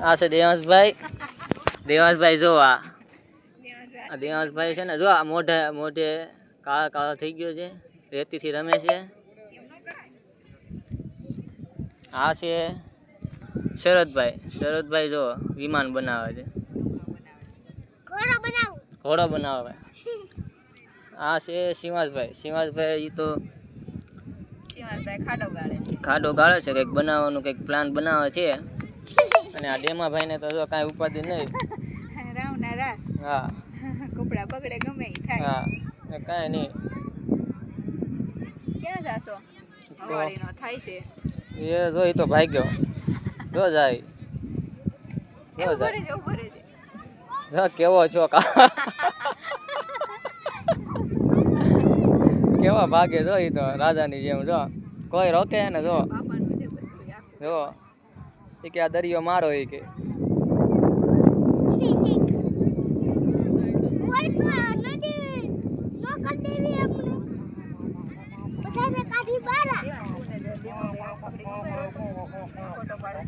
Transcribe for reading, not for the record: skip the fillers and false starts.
આ છે દેવાંશભાઈ. દેવાંશભાઈ જો આ દેવાંશભાઈ છે ને, જો આ મોઢે કાળા કાળા થઈ ગયો છે, રેતીથી રમે છે. આ છે શરદભાઈ જો વિમાન બનાવે છે, ઘોડો બનાવે. આ છે શિવાસભાઈ ઈ તો ખાડો ગાળે છે, કંઈક બનાવવાનું કંઈક પ્લાન બનાવે છે. અને આ ડેમાભાઈ ને તો જો કાંઈ ઉપાધિ નહીં. હા કપડા બગડે ગમે ઈ થાય. હા કાંઈ નહીં. ક્યાં જાશો? હવાળીનો થાય છે. એ જો ઈ તો ભાગ્યો જો જાય જો કેવો છો કેવા ભાગે જો ઈ તો રાજાની જેમ. જો કોઈ રોકે ને જો એ કે આ દરિયો મારો એ કે ફોટો પાડો.